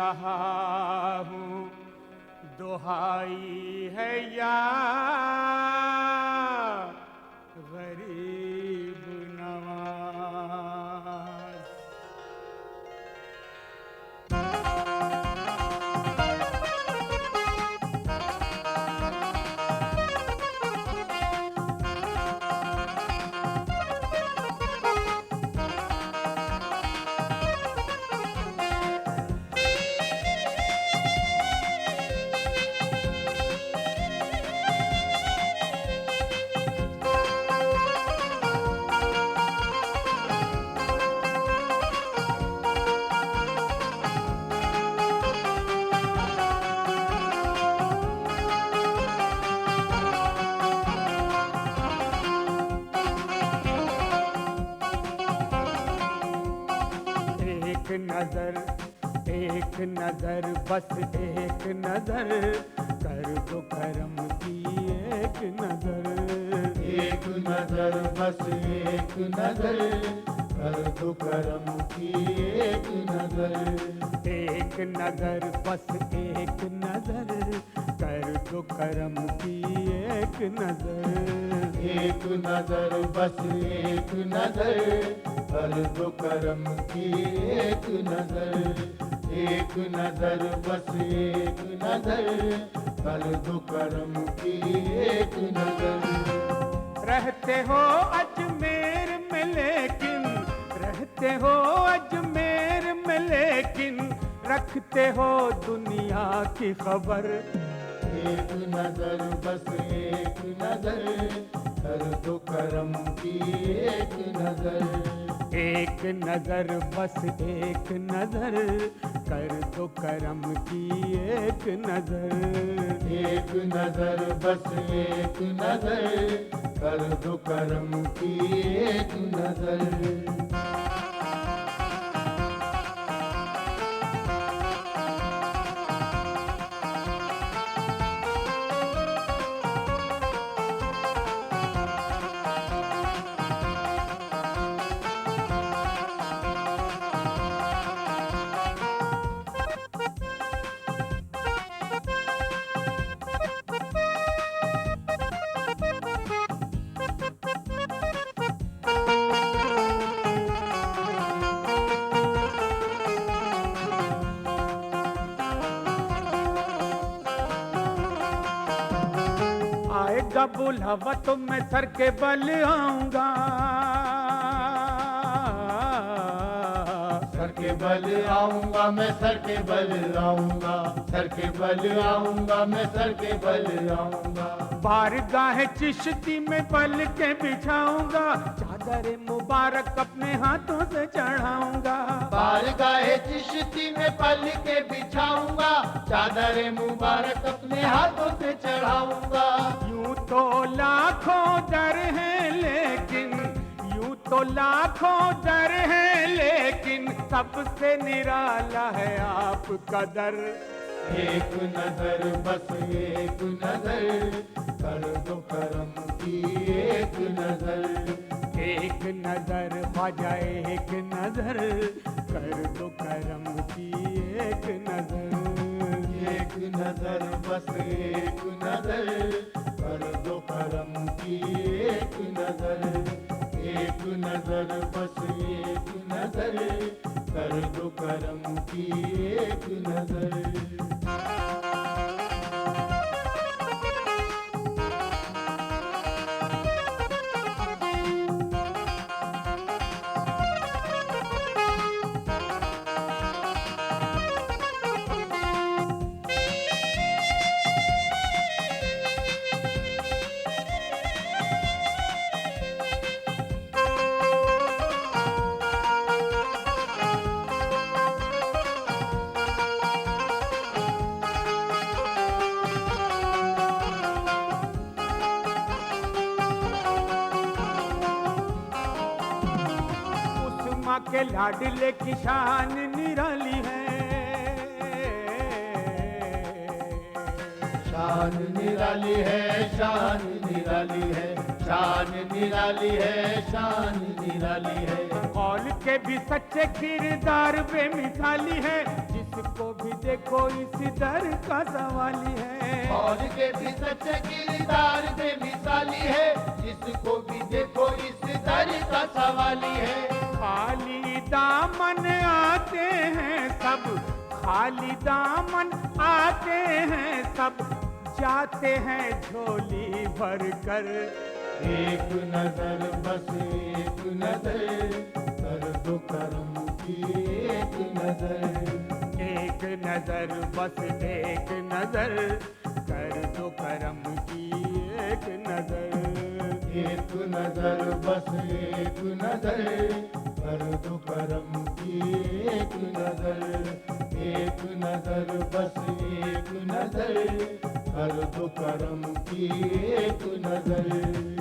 रहा हूँ, दुहाई है या गरीब नवाज। एक नजर बस एक नजर कर दो करम की एक नजर। एक नजर बस एक नजर कर दो करम की एक नजर। एक नजर बस एक नजर कर दो करम की एक नजर। एक नजर बस एक नजर कर दो करम की एक नजर। एक नजर बस एक नजर कर दो करम की एक नजर। रहते हो अजमेर में लेकिन, रहते हो अजमेर में लेकिन रखते हो दुनिया की खबर। एक नजर बस एक नजर कर दो करम की एक नजर। एक नजर बस एक नजर कर दो करम की एक नजर। एक नजर बस एक नजर कर दो करम की एक नजर। आएगा बुलावा तो मैं सर के बल आऊंगा, सर के बल आऊंगा मैं सर के बल आऊंगा। सर के बल आऊंगा मैं सर के बल आऊंगा। बारगाह चिश्ती में पल के बिछाऊंगा, चादर मुबारक अपने हाथों से चढ़ाऊंगा। बारगाह चिश्ती में पल के बिछाऊंगा, चादर मुबारक अपने हाथों से चढ़ाऊंगा। यूं तो लाखों दर हैं लेकिन, यूं तो लाखों दर हैं लेकिन सबसे निराला है आपका दर। एक नजर बस एक नजर कर दो करम की एक नजर। एक नजर बाजा एक नजर कर दो करम की एक नजर। एक नजर बस एक नजर कर दो करम की एक नजर। एक नजर बस एक नजर कर दो करम की एक नजर। के लाडले की शान निराली है, शान निराली है, शान निराली है, शान निराली है, शान निराली है। कौल के भी सच्चे किरदार बेमिसाली है, जिस इसको भी देखो इस दर का सवाली है। और के भी सच्चे किरदार बेमिसाली है, जिसको भी देखो इस दर का सवाली है। खाली दामन आते हैं सब, खाली दामन आते हैं सब, जाते हैं झोली भर कर। एक नजर बस एक नजर, कर दो करम की एक नजर। एक नजर बस एक नजर, कर दो करम की एक नजर। एक नजर बस एक नजर, कर दो करम की एक नजर। एक नजर बस एक नजर, कर दो करम की एक नजर।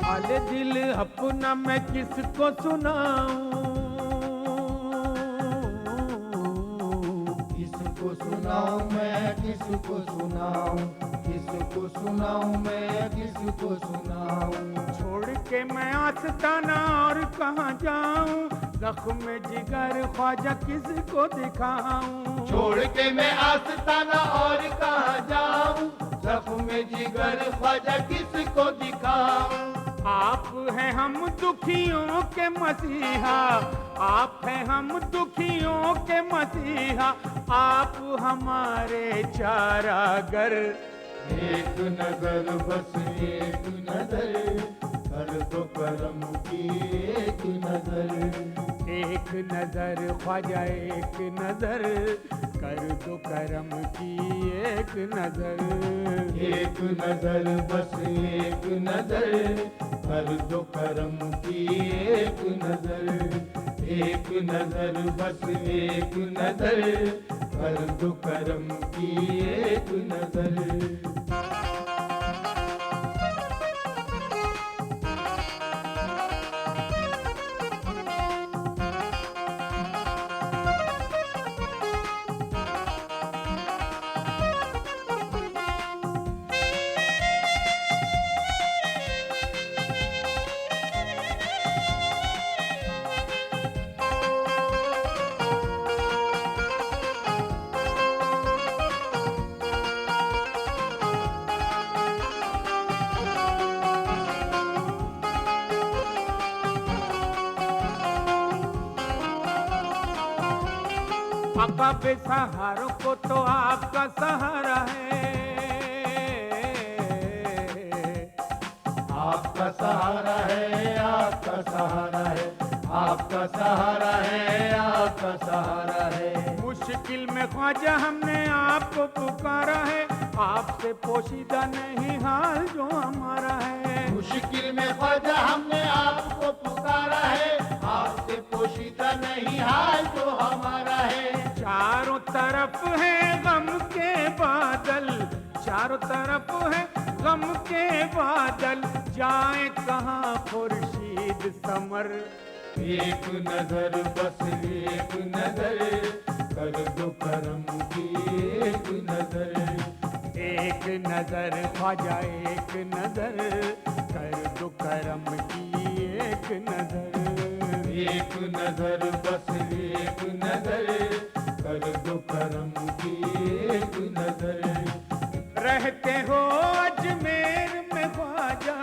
हाले दिल अपना मैं किसको सुनाऊं, किसको सुनाऊं मैं किसको सुनाऊं, किसको सुनाऊं मैं किसको सुनाऊं। छोड़ के मैं आस्ताना और कहाँ जाऊं, जख्म जिगर ख्वाजा किसको दिखाऊं। छोड़ के मैं आस्ताना और कहाँ जाऊं, जख्म जिगर ख्वाजा किसको दिखाऊं। आप हैं हम दुखियों के मसीहा, आप हैं हम दुखियों के मसीहा, आप हमारे चारागर। एक नजर बस एक नजर, कर दो करम की एक नजर। एक नजर ख्वाजा एक नजर, कर दो करम की एक नजर। एक नजर बस एक नजर, कर दो करम की एक नजर। एक नजर बस एक नजर, कर दो करम की एक नजर। आका बेसहारों को तो आपका सहारा है, आपका सहारा है आपका सहारा है, आपका सहारा है आपका सहारा है। मुश्किल में ख्वाजा हमने आपको पुकारा है, आपसे पोशीदा नहीं हाल जो हमारा है। मुश्किल में ख्वाजा हमने आपको पुकारा है, आपसे पोशीदा नहीं हाल जो हमारा है। चारों तरफ है गम के बादल, चारों तरफ है गम के बादल, जाए कहाँ खुर्शीद समर। एक नजर बस एक नजर, कर दो करम की एक नजर। एक नजर ख्वाजा एक नजर, कर दो करम की एक नजर। एक नजर बस एक नजर, कर दो करम की एक नजर। रहते हो अजमेर में ख्वाजा,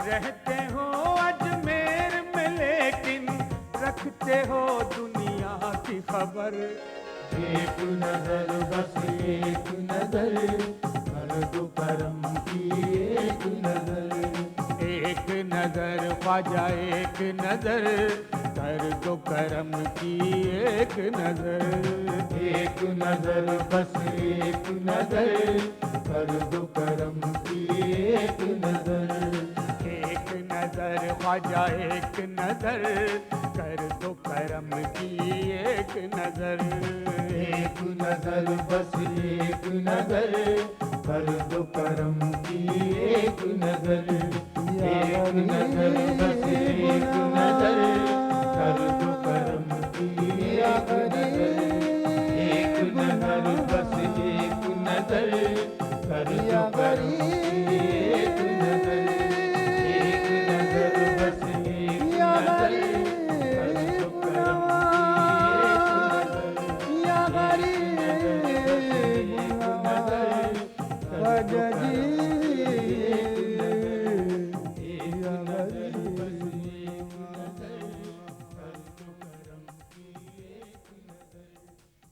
रहते हो अजमेर में, लेकिन रखते हो दुनिया की खबर। एक नजर बस एक नजर, कर दो करम की एक नजर। एक नजर ख्वाजा एक नजर, कर दो करम की एक नजर। एक नजर बस एक नजर, कर दो करम की एक नजर। एक नजर नजर ख्वाजा एक नजर कर दो करम की एक नजर एक नजर बस एक नजर कर दो करम की एक नजर एक नजर बस एक नजर कर दो करम की एक नजर एक नजर बस एक नजर कर दो करम की एक नजर एक नजर बस एक नजर कर दो करम की एक नजर या गरीब नवाज